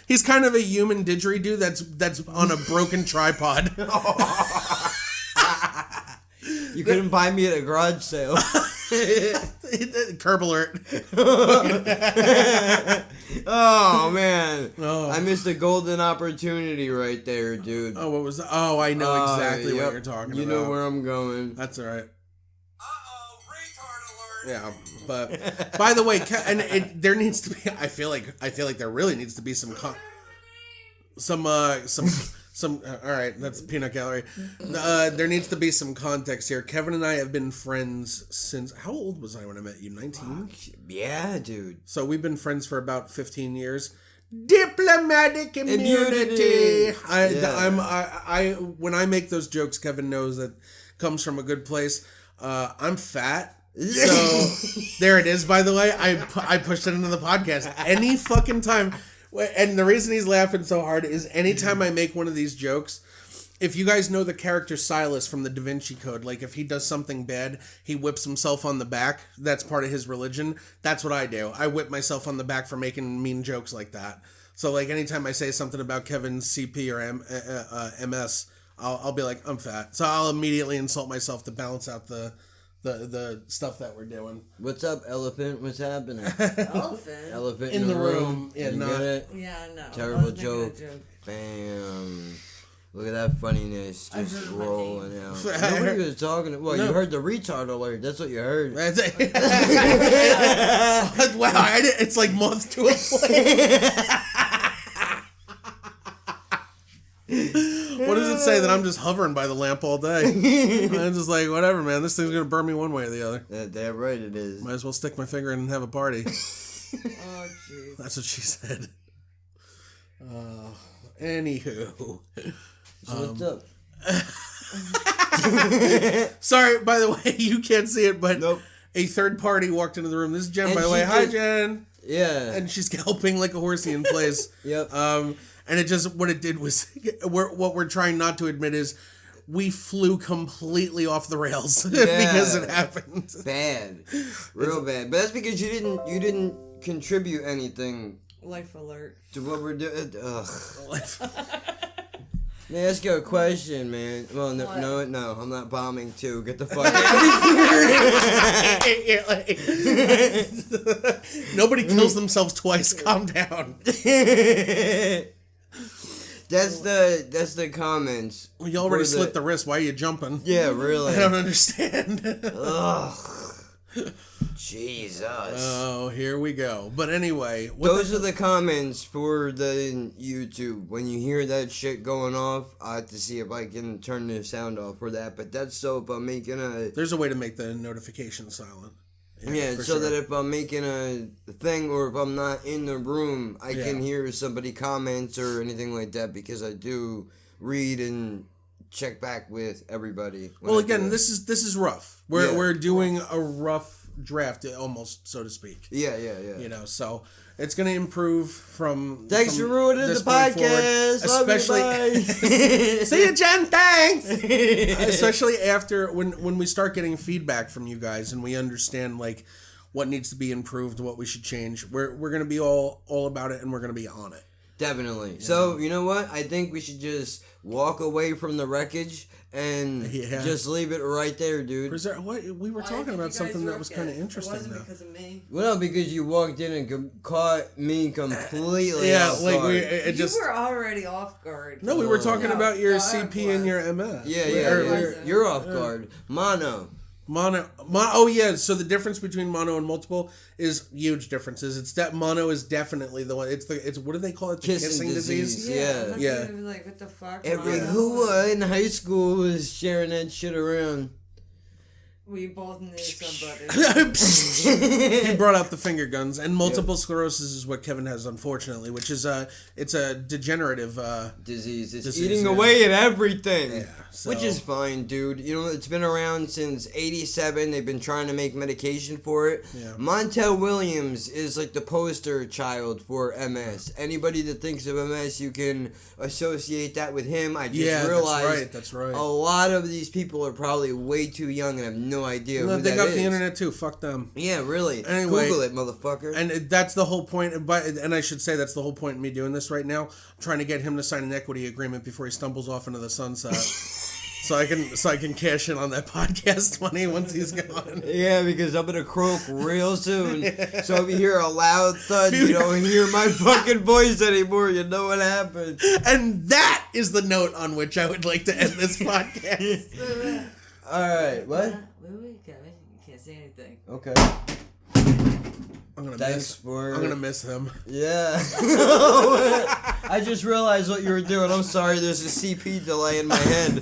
He's kind of a human didgeridoo that's on a broken tripod. You couldn't buy me at a garage sale. Curb alert. Oh man. I missed a golden opportunity right there, dude. Oh, what was that? Oh, I know exactly what you're talking about. You know where I'm going. That's all right. Uh-oh, retard alert. Yeah, but by the way, there needs to be. I feel like there really needs to be some. All right, that's peanut gallery. There needs to be some context here. Kevin and I have been friends since. How old was I when I met you? 19? Yeah, dude. So we've been friends for about 15 years. Diplomatic immunity. I when I make those jokes, Kevin knows that comes from a good place. I'm fat. So there it is. By the way, I pushed it into the podcast any fucking time. And the reason he's laughing so hard is anytime I make one of these jokes, if you guys know the character Silas from the Da Vinci Code, like if he does something bad, he whips himself on the back. That's part of his religion. That's what I do. I whip myself on the back for making mean jokes like that. So like anytime I say something about Kevin's CP or MS, I'll be like, I'm fat. So I'll immediately insult myself to balance out the stuff that we're doing. What's up, elephant? What's happening? Elephant in the room. Yeah, you no. get it? Yeah, no. Terrible joke. Bam. Look at that funniness just rolling out. Nobody was talking. Well, you heard the retard alert. That's what you heard. That's it. Wow, it's like moth to a flame. What does it say that I'm just hovering by the lamp all day? I'm just like, whatever, man. This thing's gonna burn me one way or the other. Damn right it is. Might as well stick my finger in and have a party. Oh, jeez. That's what she said. Anywho. So what's up? Sorry, by the way, you can't see it, but nope. A third party walked into the room. This is Jen, And by the way. Hi, Jen. Yeah. And she's galloping like a horsey in place. Yep. And it just, what it did was, what we're trying not to admit is we flew completely off the rails because it happened. Bad. Real bad. But that's because you didn't contribute anything. Life alert. To what we're doing. Ugh. Let me ask you a question, man. Well, no, I'm not bombing too. Get the fuck out of here. Nobody kills themselves twice. Calm down. That's the comments. Well, you already slit the wrist. Why are you jumping? Yeah, really. I don't understand. Ugh. Jesus. Oh, here we go. But anyway, those are the comments for the YouTube. When you hear that shit going off, I have to see if I can turn the sound off for that. But that's so if I'm making a... There's a way to make the notification silent. Yeah, so sure. that if I'm making a thing or if I'm not in the room, I can hear somebody comments or anything like that because I do read and check back with everybody. Well, again, this is rough. We're doing a rough draft, almost, so to speak. Yeah. You know, so it's going to improve from. Thanks for ruining the podcast. Especially. Love you, bye. See you, Jen. Thanks. Especially after when we start getting feedback from you guys and we understand like what needs to be improved, what we should change. We're going to be all about it and we're going to be on it. Definitely. Yeah. So, you know what? I think we should just walk away from the wreckage and just leave it right there, dude. We were talking about something that was kind of interesting, It wasn't though. because of me. Well, because you walked in and caught me completely off guard. You were already off guard. No, we were talking about your CP and your MS. Yeah. You're off guard. Mono. Oh yeah. So the difference between mono and multiple is huge differences. It's that mono is definitely the one. It's what do they call it? The kissing disease. Yeah. Like what the fuck? Every hua in high school was sharing that shit around. We both knew somebody. He brought out the finger guns, and multiple sclerosis is what Kevin has, unfortunately, which is it's a degenerative disease. It's eating away at everything. Yeah, so. Which is fine, dude. You know, it's been around since '87. They've been trying to make medication for it. Yeah. Montel Williams is like the poster child for MS. Anybody that thinks of MS, you can associate that with him. I just realized that's right. A lot of these people are probably way too young and have no idea who they that got is. the internet too. Fuck them. Yeah, really. Anyway, Google it, motherfucker. And that's the whole point. And I should say that's the whole point of me doing this right now. I'm trying to get him to sign an equity agreement before he stumbles off into the sunset, so I can cash in on that podcast money once he's gone. Yeah, because I'm gonna croak real soon. So if you hear a loud thud, you don't hear my fucking voice anymore. You know what happened. And that is the note on which I would like to end this podcast. All right, what? Wait, Kevin, you can't say anything. Okay. I'm gonna miss him. Yeah. I just realized what you were doing. I'm sorry. There's a CP delay in my head.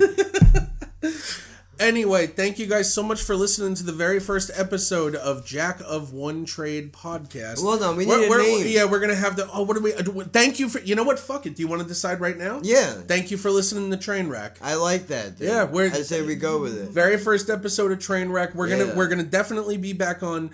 Anyway, thank you guys so much for listening to the very first episode of Jack of One Trade podcast. Well done. We need a name. Yeah, we're gonna have the. Oh, what do we? Thank you for. You know what? Fuck it. Do you want to decide right now? Yeah. Thank you for listening to Trainwreck. I like that. Dude. Yeah, I say we go with it. Very first episode of Trainwreck. We're gonna definitely be back on.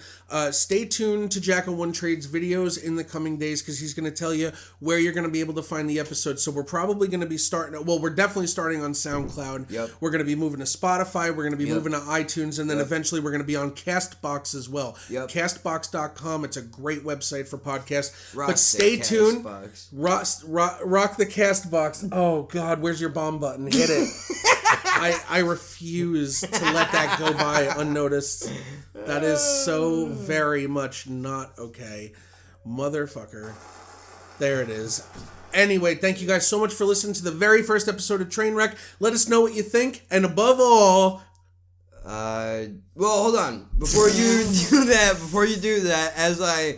Stay tuned to Jack of One Trade's videos in the coming days because he's gonna tell you where you're gonna be able to find the episodes. So we're probably gonna be starting. Well, we're definitely starting on SoundCloud. Yep. We're gonna be moving to Spotify. We're going to be moving to iTunes, and then eventually we're going to be on Castbox as well. Yep. Castbox.com. It's a great website for podcasts. Rock but stay tuned. Castbox. Rock the Castbox. Oh, God, where's your bomb button? Hit it. I refuse to let that go by unnoticed. That is so very much not okay. Motherfucker. There it is. Anyway, thank you guys so much for listening to the very first episode of Trainwreck. Let us know what you think, and above all... well, hold on. Before you do that, as I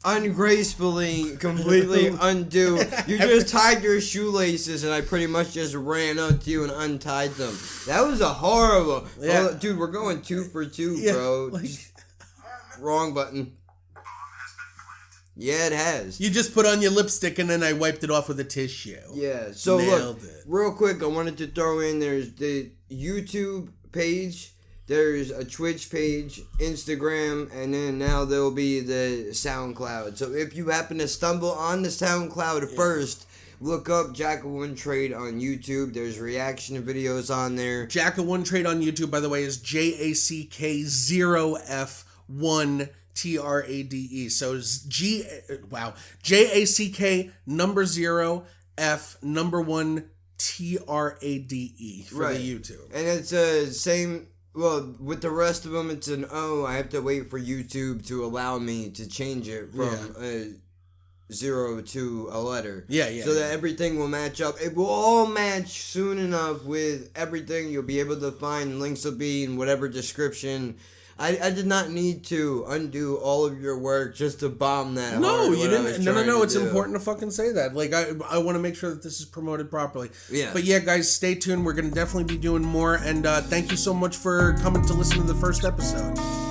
ungracefully, completely undo, you just tied your shoelaces, and I pretty much just ran up to you and untied them. That was a horrible... Yeah. Oh, dude, we're going 2 for 2, Yeah, bro. Wrong button. Yeah, it has. You just put on your lipstick and then I wiped it off with a tissue. Yeah, so Nailed look, it. Real quick, I wanted to throw in, there's the YouTube page, there's a Twitch page, Instagram, and then now there'll be the SoundCloud. So if you happen to stumble on the SoundCloud first, look up Jack of One Trade on YouTube. There's reaction videos on there. Jack of One Trade on YouTube, by the way, is JACK0F1 TRADE. So JACK 0 F 1 TRADE for Right. the YouTube. And it's same. Well, with the rest of them, it's an O. I have to wait for YouTube to allow me to change it from a 0 to a letter. Yeah. So that everything will match up. It will all match soon enough with everything. You'll be able to find links will be in whatever description. I did not need to undo all of your work just to bomb that. No, hard you what I was didn't. No. trying to It's do. important to fucking say that. Like, I want to make sure that this is promoted properly. Yeah. But yeah, guys, stay tuned. We're going to definitely be doing more. And thank you so much for coming to listen to the first episode.